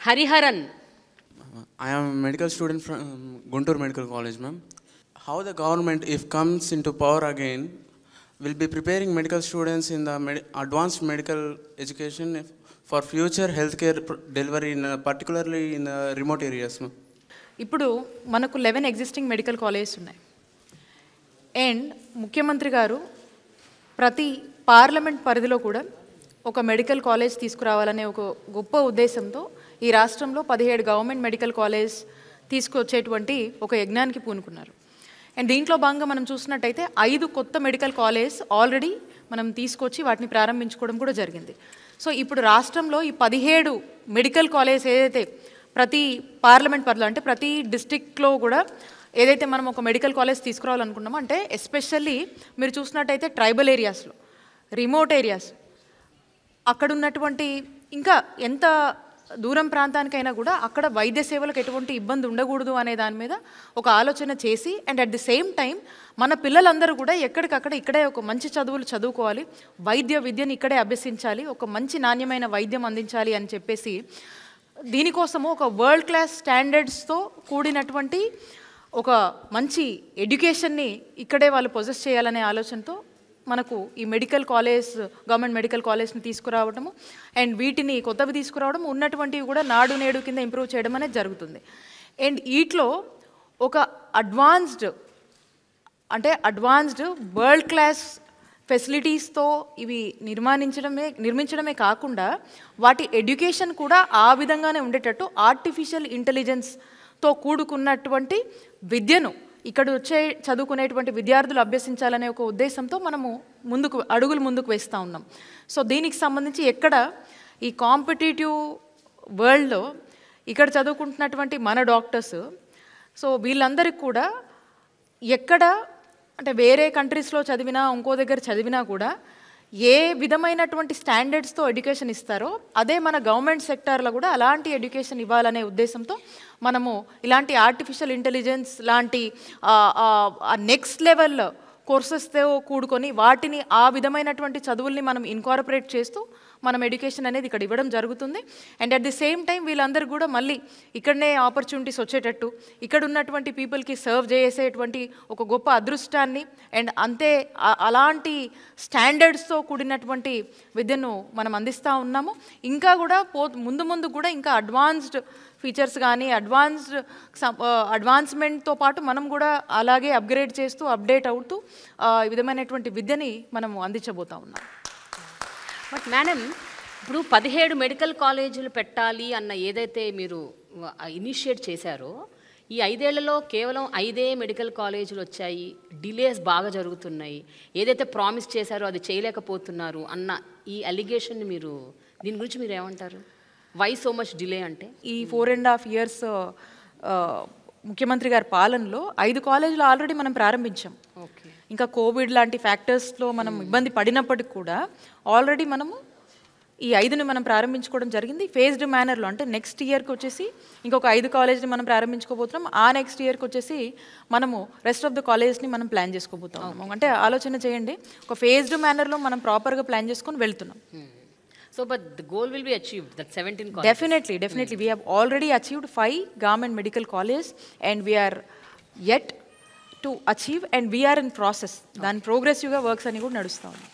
Hariharan. I am a medical student from Guntur Medical College, ma'am. How the government, if comes into power again, will be preparing medical students in the advanced medical education for future healthcare delivery, particularly in the remote areas, ma'am. ఇప్పుడు మనకు 11 existing medical colleges ఉన్నాయి. And ముఖ్యమంత్రి గారు ప్రతి parliament పరిధిలో కూడా ఒక medical college తీసుకురావాలనే ఒక గొప్ప ఉద్దేశంతో ఈ రాష్ట్రంలో 17 గవర్నమెంట్ మెడికల్ కాలేజ్ తీసుకొచ్చేటువంటి ఒక యజ్ఞానికి పూనుకున్నారు. అండ్ దీంట్లో భాగంగా మనం చూసినట్టయితే 5 కొత్త మెడికల్ కాలేజ్ ఆల్రెడీ మనం తీసుకొచ్చి వాటిని ప్రారంభించుకోవడం కూడా జరిగింది. సో ఇప్పుడు రాష్ట్రంలో ఈ 17 మెడికల్ కాలేజ్ ఏదైతే ప్రతి పార్లమెంట్ పరిధిలో అంటే ప్రతి డిస్టిక్లో కూడా ఏదైతే మనం ఒక మెడికల్ కాలేజ్ తీసుకురావాలనుకున్నామో అంటే ఎస్పెషల్లీ మీరు చూసినట్టయితే ట్రైబల్ ఏరియాస్లో, రిమోట్ ఏరియాస్, అక్కడ ఉన్నటువంటి ఇంకా ఎంత దూరం ప్రాంతానికైనా కూడా అక్కడ వైద్య సేవలకు ఎటువంటి ఇబ్బంది ఉండకూడదు అనే దాని మీద ఒక ఆలోచన చేసి and at the same time మన పిల్లలందరూ కూడా ఎక్కడికక్కడ ఇక్కడే ఒక మంచి చదువులు చదువుకోవాలి, వైద్య విద్యను ఇక్కడే అభ్యసించాలి, ఒక మంచి నాణ్యమైన వైద్యం అందించాలి అని చెప్పేసి దీనికోసము ఒక వరల్డ్ క్లాస్ స్టాండర్డ్స్తో కూడినటువంటి ఒక మంచి ఎడ్యుకేషన్ని ఇక్కడే వాళ్ళు పొజెస్ చేయాలనే ఆలోచనతో మనకు ఈ మెడికల్ కాలేజ్, గవర్నమెంట్ మెడికల్ కాలేజ్ని తీసుకురావడము అండ్ వీటిని కొత్తవి తీసుకురావడం, ఉన్నటువంటివి కూడా నాడు నేడు కింద ఇంప్రూవ్ చేయడం అనేది జరుగుతుంది. అండ్ వీటిలో ఒక అడ్వాన్స్డ్ వరల్డ్ క్లాస్ ఫెసిలిటీస్తో ఇవి నిర్మించడమే కాకుండా వాటి ఎడ్యుకేషన్ కూడా ఆ విధంగానే ఉండేటట్టు ఆర్టిఫిషియల్ ఇంటెలిజెన్స్తో కూడుకున్నటువంటి విద్యను ఇక్కడ వచ్చే చదువుకునేటువంటి విద్యార్థులు అభ్యసించాలనే ఒక ఉద్దేశంతో మనము అడుగులు ముందుకు వేస్తూ ఉన్నాం. సో దీనికి సంబంధించి ఎక్కడ ఈ కాంపిటేటివ్ వరల్డ్లో ఇక్కడ చదువుకుంటున్నటువంటి మన డాక్టర్స్, సో వీళ్ళందరికీ కూడా ఎక్కడ అంటే వేరే కంట్రీస్లో చదివినా ఇంకో దగ్గర చదివినా కూడా ఏ విధమైనటువంటి స్టాండర్డ్స్తో ఎడ్యుకేషన్ ఇస్తారో అదే మన గవర్నమెంట్ సెక్టార్లో కూడా అలాంటి ఎడ్యుకేషన్ ఇవ్వాలనే ఉద్దేశంతో మనము ఇలాంటి ఆర్టిఫిషియల్ ఇంటెలిజెన్స్ లాంటి నెక్స్ట్ లెవెల్ కోర్సెస్తో కూడుకొని వాటిని ఆ విధమైనటువంటి చదువుల్ని మనం ఇన్కార్పొరేట్ చేస్తూ మనం ఎడ్యుకేషన్ అనేది ఇక్కడ ఇవ్వడం జరుగుతుంది. And at the same time వీళ్ళందరూ కూడా మళ్ళీ ఇక్కడనే ఆపర్చునిటీస్ వచ్చేటట్టు ఇక్కడ ఉన్నటువంటి పీపుల్కి సర్వ్ చేసేటువంటి ఒక గొప్ప అదృష్టాన్ని అండ్ అంతే అలాంటి స్టాండర్డ్స్తో కూడినటువంటి విద్యను మనం అందిస్తూ ఉన్నాము. ఇంకా కూడా ముందు కూడా ఇంకా అడ్వాన్స్డ్ ఫీచర్స్ కానీ అడ్వాన్స్మెంట్తో పాటు మనం కూడా అలాగే అప్గ్రేడ్ చేస్తూ అప్డేట్ అవుతూ ఈ విధమైనటువంటి విద్యని మనము అందించబోతా ఉన్నాం. బట్ మేడం, ఇప్పుడు 17 మెడికల్ కాలేజీలు పెట్టాలి అన్న ఏదైతే మీరు ఇనిషియేట్ చేశారో ఈ 5 ఏళ్లలో కేవలం 5 మెడికల్ కాలేజీలు వచ్చాయి, డిలేస్ బాగా జరుగుతున్నాయి, ఏదైతే ప్రామిస్ చేశారో అది చేయలేకపోతున్నారు అన్న ఈ అలిగేషన్ని మీరు దీని గురించి మీరు ఏమంటారు? వై సో మచ్ డిలే అంటే? ఈ 4.5 years ముఖ్యమంత్రి గారి పాలనలో 5 కాలేజీలు ఆల్రెడీ మనం ప్రారంభించాం. ఓకే, ఇంకా కోవిడ్ లాంటి ఫ్యాక్టర్స్లో మనం ఇబ్బంది పడినప్పటికి కూడా ఆల్రెడీ మనము ఈ 5ని మనం ప్రారంభించుకోవడం జరిగింది ఫేజ్డ్ మేనర్లో. అంటే నెక్స్ట్ ఇయర్కి వచ్చేసి ఇంకొక 5 కాలేజ్ని మనం ప్రారంభించుకోబోతున్నాం. ఆ నెక్స్ట్ ఇయర్కి వచ్చేసి మనము రెస్ట్ ఆఫ్ ద కాలేజ్ని మనం ప్లాన్ చేసుకోబోతున్నాము. అంటే ఆలోచన చేయండి, ఒక ఫేజ్డ్ మేనర్లో మనం ప్రాపర్గా ప్లాన్ చేసుకొని వెళ్తున్నాం. So, but the goal will be achieved, that 17 colleges. Definitely. We have already achieved 5 government medical colleges and we are yet to achieve and we are in process. దాని ప్రోగ్రెసివ్గా works అని కూడా నడుస్తూ ఉంది.